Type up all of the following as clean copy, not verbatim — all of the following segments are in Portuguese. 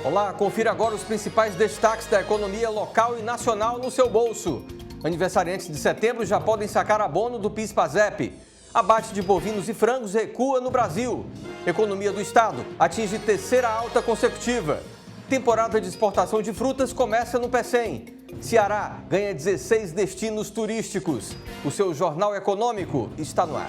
Olá, confira agora os principais destaques da economia local e nacional no seu bolso. Aniversariantes de setembro já podem sacar abono do PIS/PASEP. Abate de bovinos e frangos recua no Brasil. Economia do estado atinge terceira alta consecutiva. Temporada de exportação de frutas começa no Pecém. Ceará ganha 16 destinos turísticos. O seu Jornal Econômico está no ar.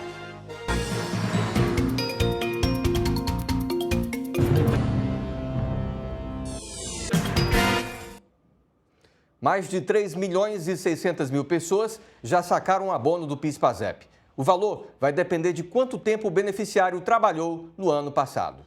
Mais de 3 milhões e 600 mil pessoas já sacaram um abono do PIS/PASEP. O valor vai depender de quanto tempo o beneficiário trabalhou no ano passado.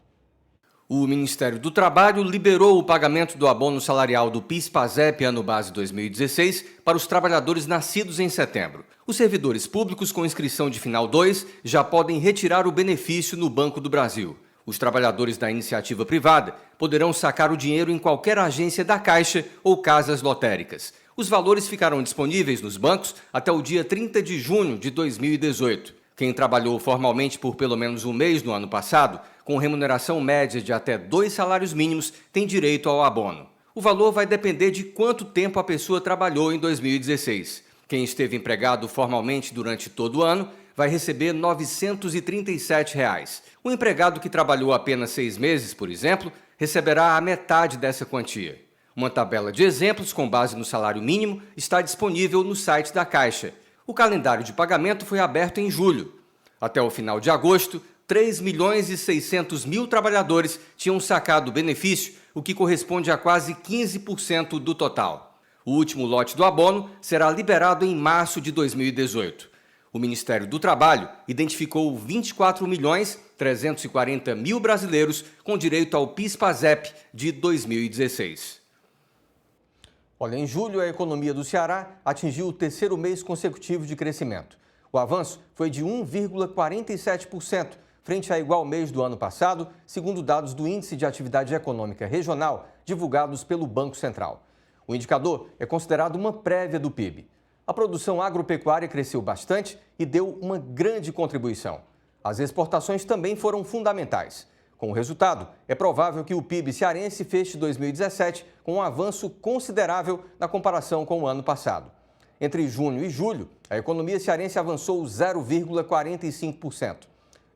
O Ministério do Trabalho liberou o pagamento do abono salarial do PIS/PASEP ano base 2016 para os trabalhadores nascidos em setembro. Os servidores públicos com inscrição de final 2 já podem retirar o benefício no Banco do Brasil. Os trabalhadores da iniciativa privada poderão sacar o dinheiro em qualquer agência da Caixa ou casas lotéricas. Os valores ficarão disponíveis nos bancos até o dia 30 de junho de 2018. Quem trabalhou formalmente por pelo menos um mês no ano passado, com remuneração média de até 2 salários mínimos, tem direito ao abono. O valor vai depender de quanto tempo a pessoa trabalhou em 2016. Quem esteve empregado formalmente durante todo o ano vai receber R$ 937. O empregado que trabalhou apenas 6 meses, por exemplo, receberá a metade dessa quantia. Uma tabela de exemplos com base no salário mínimo está disponível no site da Caixa. O calendário de pagamento foi aberto em julho. Até o final de agosto, 3 milhões e 600 mil trabalhadores tinham sacado o benefício, o que corresponde a quase 15% do total. O último lote do abono será liberado em março de 2018. O Ministério do Trabalho identificou 24 milhões 340 mil brasileiros com direito ao PIS/PASEP de 2016. Olha, em julho, a economia do Ceará atingiu o terceiro mês consecutivo de crescimento. O avanço foi de 1,47%, frente a igual mês do ano passado, segundo dados do Índice de Atividade Econômica Regional, divulgados pelo Banco Central. O indicador é considerado uma prévia do PIB. A produção agropecuária cresceu bastante e deu uma grande contribuição. As exportações também foram fundamentais. Com o resultado, é provável que o PIB cearense feche 2017 com um avanço considerável na comparação com o ano passado. Entre junho e julho, a economia cearense avançou 0,45%.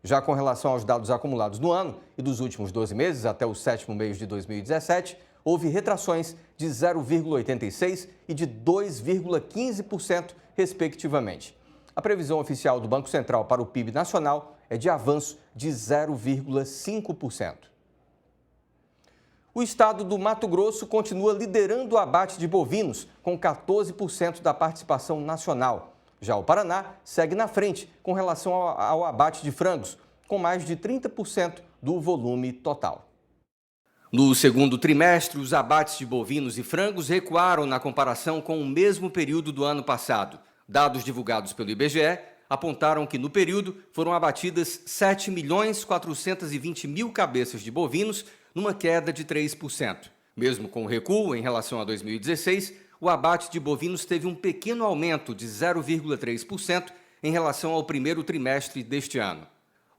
Já com relação aos dados acumulados no ano e dos últimos 12 meses até o sétimo mês de 2017, houve retrações de 0,86% e de 2,15%, respectivamente. A previsão oficial do Banco Central para o PIB nacional é de avanço de 0,5%. O estado do Mato Grosso continua liderando o abate de bovinos, com 14% da participação nacional. Já o Paraná segue na frente com relação ao abate de frangos, com mais de 30% do volume total. No segundo trimestre, os abates de bovinos e frangos recuaram na comparação com o mesmo período do ano passado. Dados divulgados pelo IBGE apontaram que no período foram abatidas 7.420.000 cabeças de bovinos, numa queda de 3%. Mesmo com o recuo em relação a 2016, o abate de bovinos teve um pequeno aumento de 0,3% em relação ao primeiro trimestre deste ano.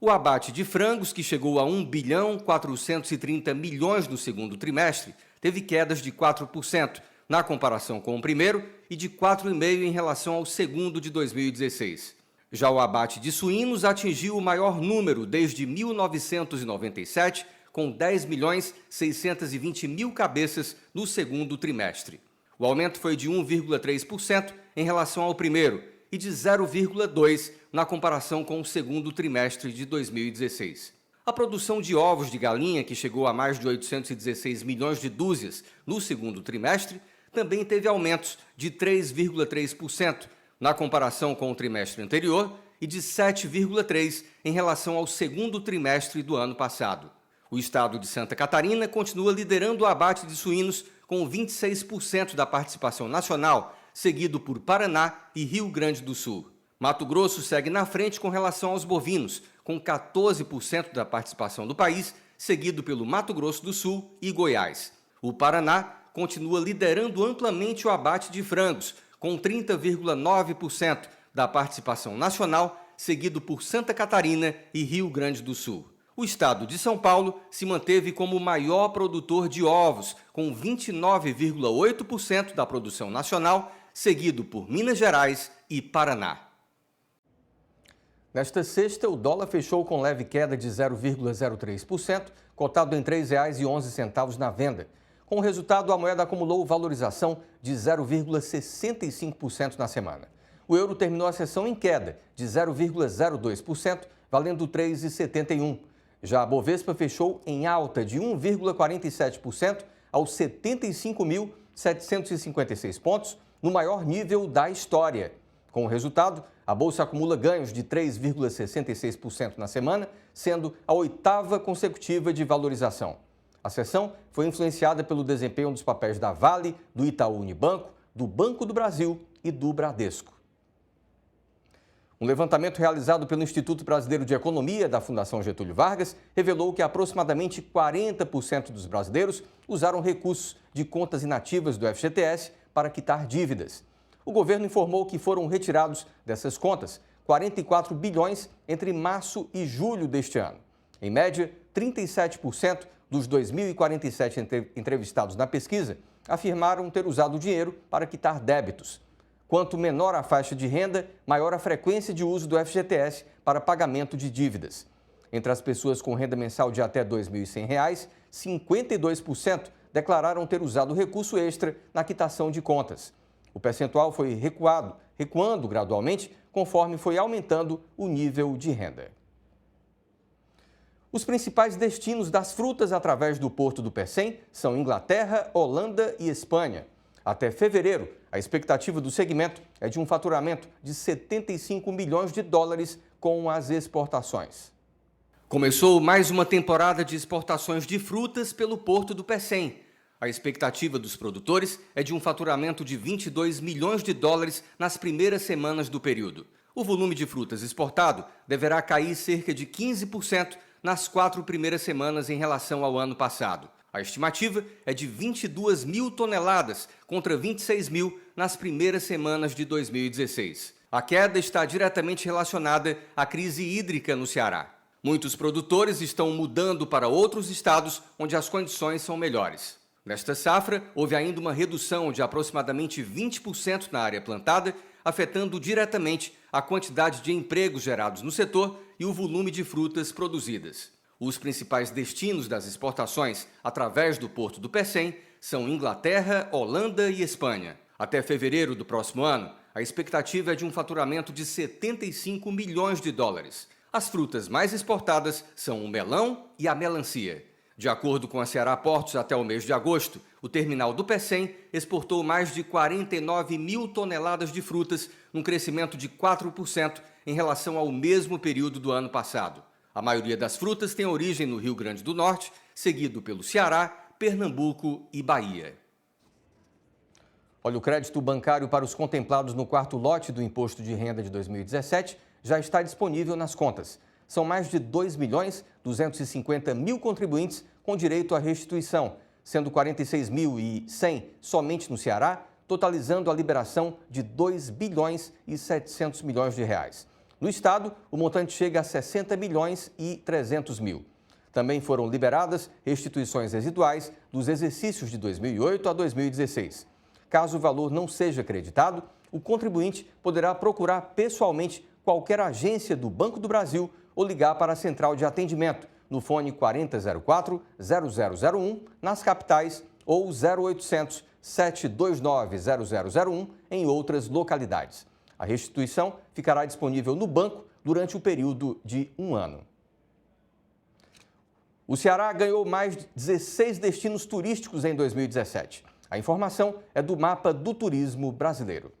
O abate de frangos, que chegou a 1.430 bilhões no segundo trimestre, teve quedas de 4% na comparação com o primeiro e de 4,5% em relação ao segundo de 2016. Já o abate de suínos atingiu o maior número desde 1997, com 10.620.000 cabeças no segundo trimestre. O aumento foi de 1,3% em relação ao primeiro e de 0,2% na comparação com o segundo trimestre de 2016. A produção de ovos de galinha, que chegou a mais de 816 milhões de dúzias no segundo trimestre, também teve aumentos de 3,3% na comparação com o trimestre anterior e de 7,3% em relação ao segundo trimestre do ano passado. O estado de Santa Catarina continua liderando o abate de suínos com 26% da participação nacional, seguido por Paraná e Rio Grande do Sul. Mato Grosso segue na frente com relação aos bovinos, com 14% da participação do país, seguido pelo Mato Grosso do Sul e Goiás. O Paraná continua liderando amplamente o abate de frangos, com 30,9% da participação nacional, seguido por Santa Catarina e Rio Grande do Sul. O estado de São Paulo se manteve como o maior produtor de ovos, com 29,8% da produção nacional, seguido por Minas Gerais e Paraná. Nesta sexta, o dólar fechou com leve queda de 0,03%, cotado em R$ 3,11 na venda. Com o resultado, a moeda acumulou valorização de 0,65% na semana. O euro terminou a sessão em queda de 0,02%, valendo R$ 3,71. Já a Bovespa fechou em alta de 1,47% aos 75.756 pontos, no maior nível da história. Com o resultado, a Bolsa acumula ganhos de 3,66% na semana, sendo a oitava consecutiva de valorização. A sessão foi influenciada pelo desempenho dos papéis da Vale, do Itaú Unibanco, do Banco do Brasil e do Bradesco. Um levantamento realizado pelo Instituto Brasileiro de Economia da Fundação Getúlio Vargas revelou que aproximadamente 40% dos brasileiros usaram recursos de contas inativas do FGTS para quitar dívidas. O governo informou que foram retirados dessas contas 44 bilhões entre março e julho deste ano. Em média, 37% dos 2.047 entrevistados na pesquisa afirmaram ter usado o dinheiro para quitar débitos. Quanto menor a faixa de renda, maior a frequência de uso do FGTS para pagamento de dívidas. Entre as pessoas com renda mensal de até R$ 2.100, 52% declararam ter usado o recurso extra na quitação de contas. O percentual foi recuando gradualmente conforme foi aumentando o nível de renda. Os principais destinos das frutas através do Porto do Pecém são Inglaterra, Holanda e Espanha. Até fevereiro, a expectativa do segmento é de um faturamento de 75 milhões de dólares com as exportações. Começou mais uma temporada de exportações de frutas pelo Porto do Pecém. A expectativa dos produtores é de um faturamento de 22 milhões de dólares nas primeiras semanas do período. O volume de frutas exportado deverá cair cerca de 15% nas 4 primeiras semanas em relação ao ano passado. A estimativa é de 22 mil toneladas contra 26 mil nas primeiras semanas de 2016. A queda está diretamente relacionada à crise hídrica no Ceará. Muitos produtores estão mudando para outros estados onde as condições são melhores. Nesta safra, houve ainda uma redução de aproximadamente 20% na área plantada, afetando diretamente a quantidade de empregos gerados no setor e o volume de frutas produzidas. Os principais destinos das exportações através do Porto do Pecém são Inglaterra, Holanda e Espanha. Até fevereiro do próximo ano, a expectativa é de um faturamento de 75 milhões de dólares. As frutas mais exportadas são o melão e a melancia. De acordo com a Ceará Portos, até o mês de agosto, o terminal do Pecém exportou mais de 49 mil toneladas de frutas, num crescimento de 4% em relação ao mesmo período do ano passado. A maioria das frutas tem origem no Rio Grande do Norte, seguido pelo Ceará, Pernambuco e Bahia. Olha, o crédito bancário para os contemplados no quarto lote do Imposto de Renda de 2017 já está disponível nas contas. São mais de 2.250.000 contribuintes com direito à restituição, sendo 46.100 somente no Ceará, totalizando a liberação de 2 bilhões e 700 milhões de reais. No estado, o montante chega a 60 milhões e 300 mil. Também foram liberadas restituições residuais dos exercícios de 2008 a 2016. Caso o valor não seja acreditado, o contribuinte poderá procurar pessoalmente qualquer agência do Banco do Brasil ou ligar para a central de atendimento no fone 4004-0001 nas capitais ou 0800 729 0001 em outras localidades. A restituição ficará disponível no banco durante o período de 1 ano. O Ceará ganhou mais de 16 destinos turísticos em 2017. A informação é do Mapa do Turismo Brasileiro.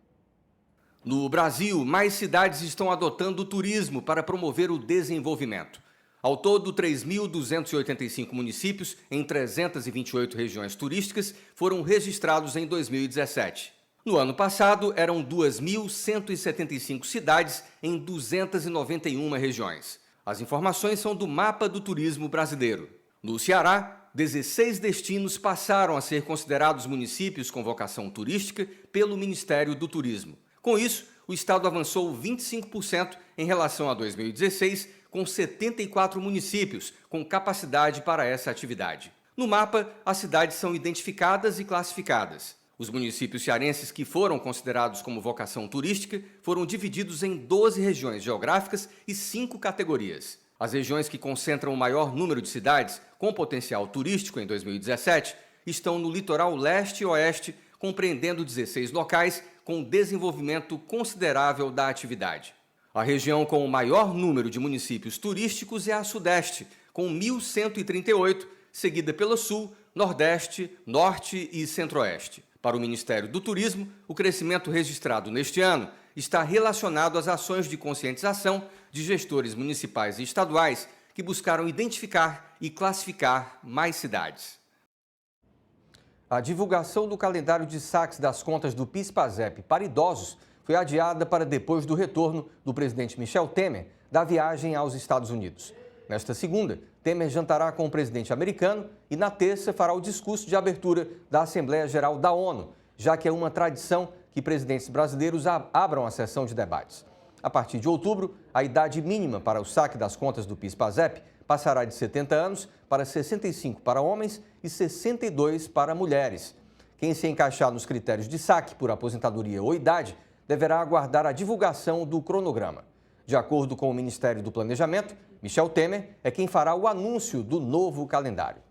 No Brasil, mais cidades estão adotando o turismo para promover o desenvolvimento. Ao todo, 3.285 municípios em 328 regiões turísticas foram registrados em 2017. No ano passado, eram 2.175 cidades em 291 regiões. As informações são do Mapa do Turismo Brasileiro. No Ceará, 16 destinos passaram a ser considerados municípios com vocação turística pelo Ministério do Turismo. Com isso, o estado avançou 25% em relação a 2016, com 74 municípios com capacidade para essa atividade. No mapa, as cidades são identificadas e classificadas. Os municípios cearenses que foram considerados como vocação turística foram divididos em 12 regiões geográficas e 5 categorias. As regiões que concentram o maior número de cidades com potencial turístico em 2017 estão no litoral leste e oeste, compreendendo 16 locais com desenvolvimento considerável da atividade. A região com o maior número de municípios turísticos é a Sudeste, com 1.138, seguida pelo Sul, Nordeste, Norte e Centro-Oeste. Para o Ministério do Turismo, o crescimento registrado neste ano está relacionado às ações de conscientização de gestores municipais e estaduais que buscaram identificar e classificar mais cidades. A divulgação do calendário de saques das contas do PIS/PASEP para idosos foi adiada para depois do retorno do presidente Michel Temer da viagem aos Estados Unidos. Nesta segunda, Temer jantará com o presidente americano e na terça fará o discurso de abertura da Assembleia Geral da ONU, já que é uma tradição que presidentes brasileiros abram a sessão de debates. A partir de outubro, a idade mínima para o saque das contas do PIS/PASEP passará de 70 anos para 65 para homens e 62 para mulheres. Quem se encaixar nos critérios de saque por aposentadoria ou idade deverá aguardar a divulgação do cronograma. De acordo com o Ministério do Planejamento, Michel Temer é quem fará o anúncio do novo calendário.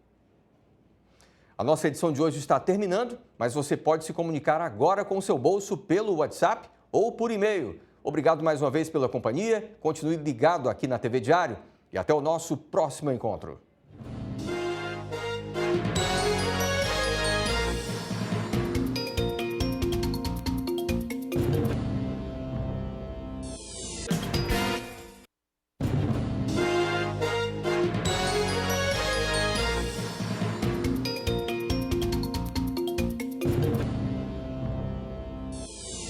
A nossa edição de hoje está terminando, mas você pode se comunicar agora com o seu bolso pelo WhatsApp ou por e-mail. Obrigado mais uma vez pela companhia, continue ligado aqui na TV Diário e até o nosso próximo encontro.